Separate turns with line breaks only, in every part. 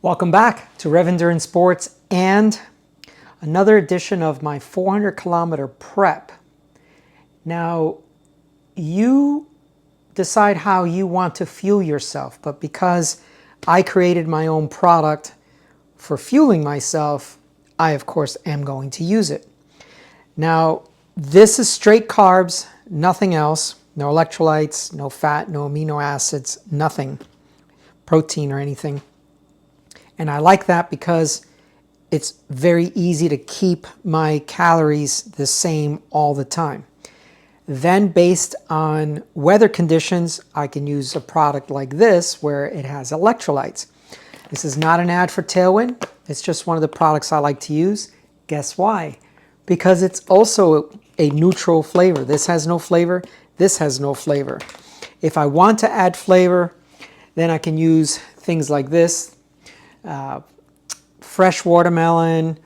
Welcome back to Rev Endurance Sports and another edition of my 400-kilometer prep. Now, you decide how you want to fuel yourself, but because I created my own product for fueling myself, I of course am going to use it. Now, this is straight carbs, nothing else, no electrolytes, no fat, no amino acids, nothing, protein or anything. And I like that because it's very easy to keep my calories the same all the time. Then based on weather conditions, I can use a product like this where it has electrolytes. This is not an ad for Tailwind. It's just one of the products I like to use. Guess why? Because it's also a neutral flavor. This has no flavor. This has no flavor. If I want to add flavor, then I can use things like this. Fresh watermelon,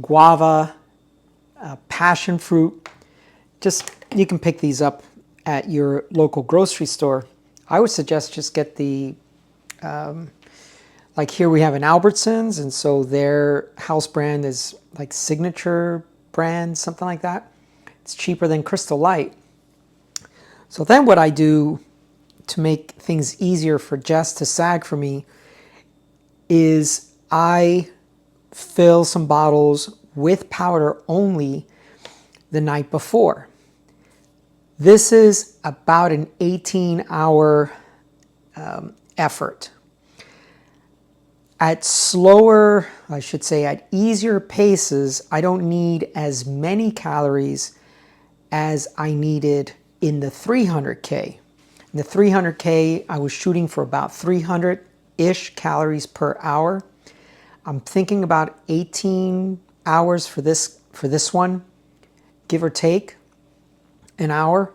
guava, passion fruit. You can pick these up at your local grocery store. I would suggest just get the, like here we have an Albertsons, and so their house brand is like Signature brand, something like that. It's cheaper than Crystal Light. So then what I do to make things easier for Jess to sag for me is I fill some bottles with powder only the night before. This is about an 18-hour effort. At slower, I should say at easier paces, I don't need as many calories as I needed in the 300K. In the 300K, I was shooting for about 300-ish calories per hour. I'm thinking about 18 hours for this one, give or take an hour.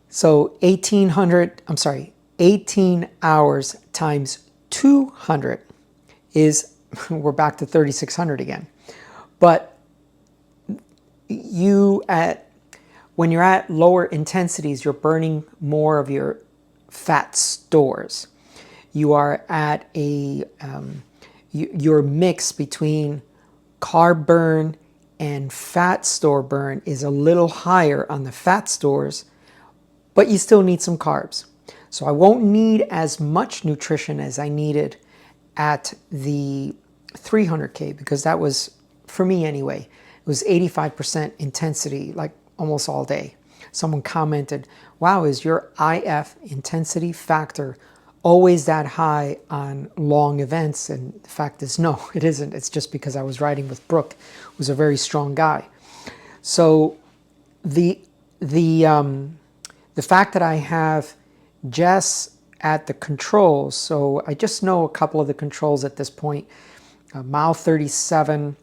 So 18 hours times 200 is, we're back to 3,600 again. But when you're at lower intensities, you're burning more of your fat stores. You are at your mix between carb burn and fat store burn is a little higher on the fat stores, but you still need some carbs. So I won't need as much nutrition as I needed at the 300K, because that was, for me anyway, it was 85% intensity, like almost all day. Someone commented, wow, is your IF intensity factor always that high on long events? And the fact is, no, it isn't. It's just because I was riding with Brooke, who's a very strong guy. So the fact that I have Jess at the controls, so I just know a couple of the controls at this point. Mile 37,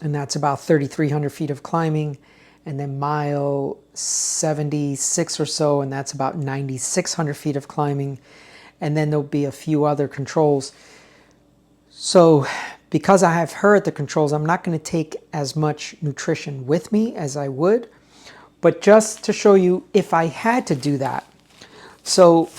and that's about 3,300 feet of climbing, and then mile 76 or so, and that's about 9,600 feet of climbing. And then there'll be a few other controls. So because I have her at the controls, I'm not going to take as much nutrition with me as I would, but just to show you if I had to do that. So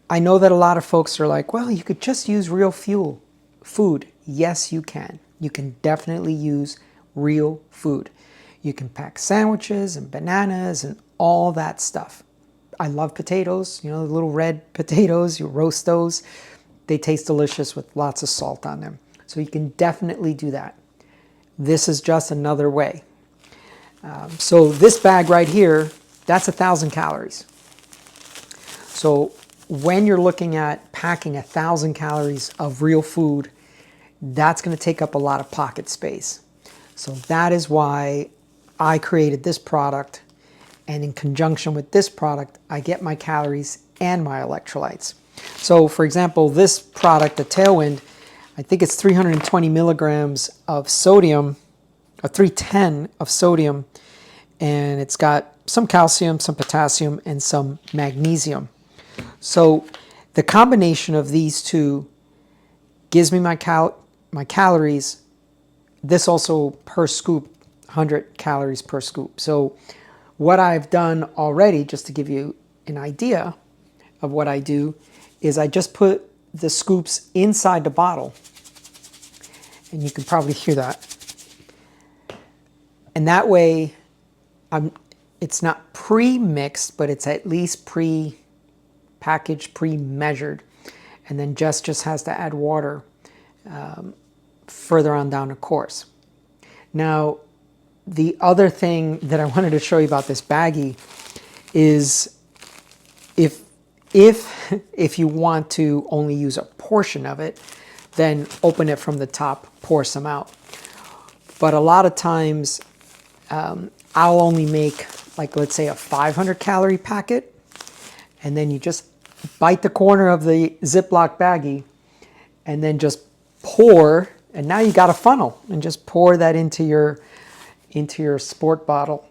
I know that a lot of folks are like, well, you could just use real food. Yes, you can. You can definitely use real food. You can pack sandwiches and bananas and all that stuff. I love potatoes, the little red potatoes, you roast those. They taste delicious with lots of salt on them. So you can definitely do that. This is just another way. So this bag right here, that's 1,000 calories. So when you're looking at packing 1,000 calories of real food, that's going to take up a lot of pocket space. So that is why I created this product. And in conjunction with this product, I get my calories and my electrolytes. So for example, this product, the Tailwind, I think it's 320 milligrams of sodium, or 310 of sodium, and it's got some calcium, some potassium, and some magnesium. So the combination of these two gives me my calories. This also per scoop, 100 calories per scoop. So what I've done already, just to give you an idea of what I do, is I just put the scoops inside the bottle. And you can probably hear that. And that way, it's not pre-mixed, but it's at least pre-packaged, pre-measured. And then Jess just has to add water further on down the course. Now, the other thing that I wanted to show you about this baggie is if you want to only use a portion of it, then open it from the top, pour some out. But a lot of times, I'll only make, like, let's say a 500 calorie packet, and then you just bite the corner of the Ziploc baggie and then just pour, and now you got a funnel, and just pour that into your sport bottle.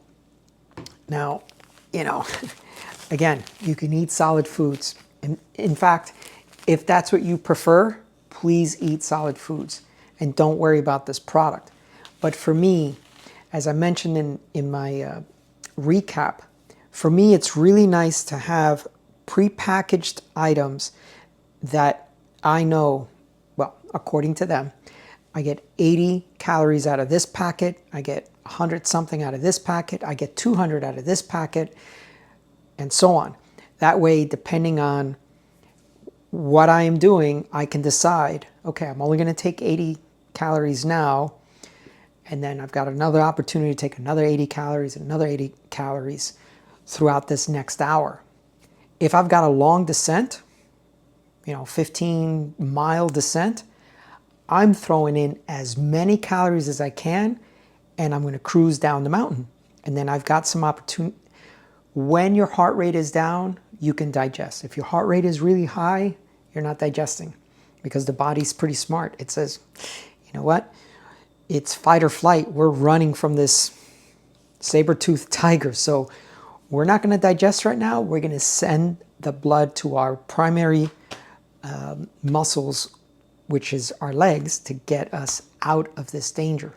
Now, you know, again, you can eat solid foods. In fact, if that's what you prefer, please eat solid foods and don't worry about this product. But for me, as I mentioned in my recap, for me it's really nice to have prepackaged items that I know, well, according to them, I get 80 calories out of this packet, I get 100 something out of this packet, I get 200 out of this packet, and so on. That way, depending on what I am doing, I can decide, okay, I'm only going to take 80 calories now, and then I've got another opportunity to take another 80 calories and another 80 calories throughout this next hour. If I've got a long descent, 15-mile descent, I'm throwing in as many calories as I can, and I'm going to cruise down the mountain. And then I've got some opportunity. When your heart rate is down, you can digest. If your heart rate is really high, you're not digesting, because the body's pretty smart. It says, you know what? It's fight or flight. We're running from this saber-toothed tiger. So we're not going to digest right now. We're going to send the blood to our primary muscles, which is our legs, to get us out of this danger.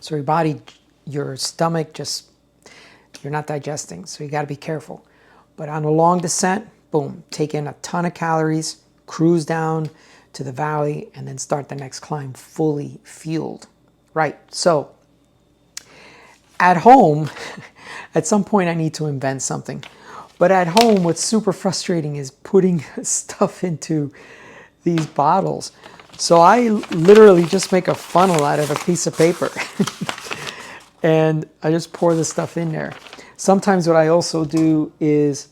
So your body, your stomach, you're not digesting. So you got to be careful. But on a long descent, boom, take in a ton of calories, cruise down to the valley, and then start the next climb fully fueled. Right, so at home, at some point I need to invent something. But at home, what's super frustrating is putting stuff into these bottles. So I literally just make a funnel out of a piece of paper. And I just pour the stuff in there. Sometimes what I also do is,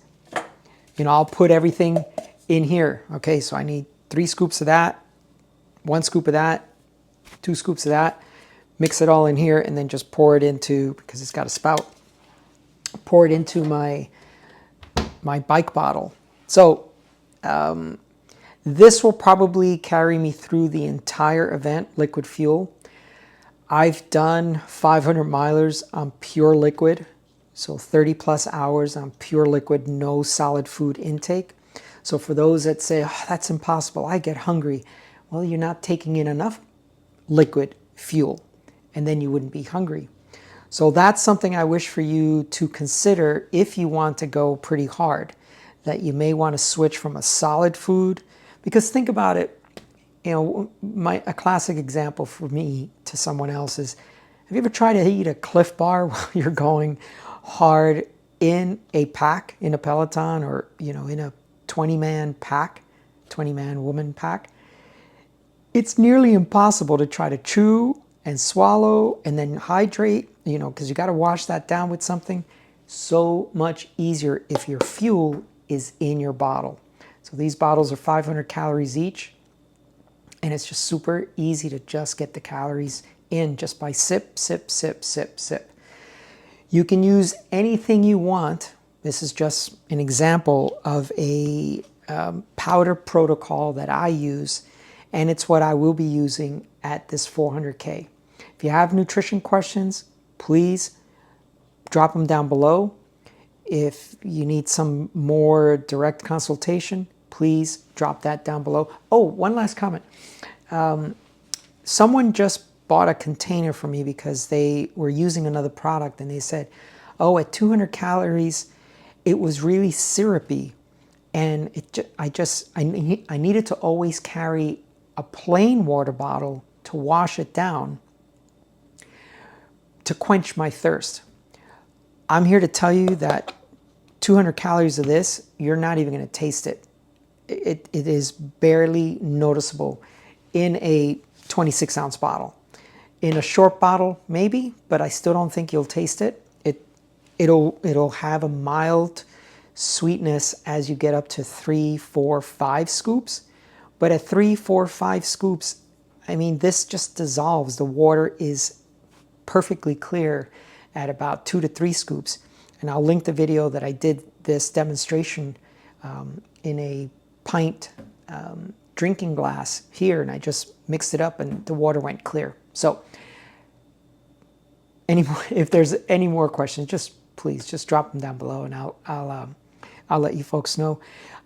I'll put everything in here. Okay, so I need 3 scoops of that, 1 scoop of that, 2 scoops of that. Mix it all in here and then just pour it into, because it's got a spout, pour it into my bike bottle. So this will probably carry me through the entire event, liquid fuel. I've done 500 milers on pure liquid, so 30 plus hours on pure liquid, no solid food intake. So for those that say, oh, that's impossible, I get hungry. Well, you're not taking in enough liquid fuel, and then you wouldn't be hungry. So that's something I wish for you to consider if you want to go pretty hard, that you may want to switch from a solid food. Because think about it, a classic example for me to someone else is, have you ever tried to eat a Cliff Bar while you're going hard in a pack, in a Peloton, or in a 20-man pack, 20-man woman pack? It's nearly impossible to try to chew and swallow and then hydrate, because you got to wash that down with something. So much easier if your fuel is in your bottle. So these bottles are 500 calories each, and it's just super easy to just get the calories in just by sip, sip, sip, sip, sip. You can use anything you want. This is just an example of a powder protocol that I use, and it's what I will be using at this 400K. If you have nutrition questions, please drop them down below. If you need some more direct consultation, please drop that down below. Oh, one last comment. Someone just bought a container for me because they were using another product, and they said, oh, at 200 calories, it was really syrupy. And I needed to always carry a plain water bottle to wash it down to quench my thirst. I'm here to tell you that 200 calories of this, you're not even going to taste it. It is barely noticeable in a 26-ounce bottle. In a short bottle, maybe, but I still don't think you'll taste it. It'll have a mild sweetness as you get up to 3, 4, 5 scoops. But at 3, 4, 5 scoops, I mean, this just dissolves. The water is perfectly clear at about 2 to 3 scoops. And I'll link the video that I did this demonstration in a pint drinking glass here, and I just mixed it up and the water went clear. So if there's any more questions, please just drop them down below, and I'll let you folks know.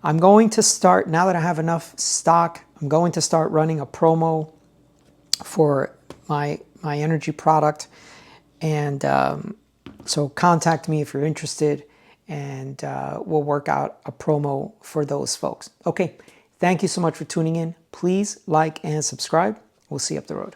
I'm going to start, now that I have enough stock, I'm going to start running a promo for my energy product. And so contact me if you're interested, and we'll work out a promo for those folks. Okay, thank you so much for tuning in. Please like and subscribe. We'll see you up the road.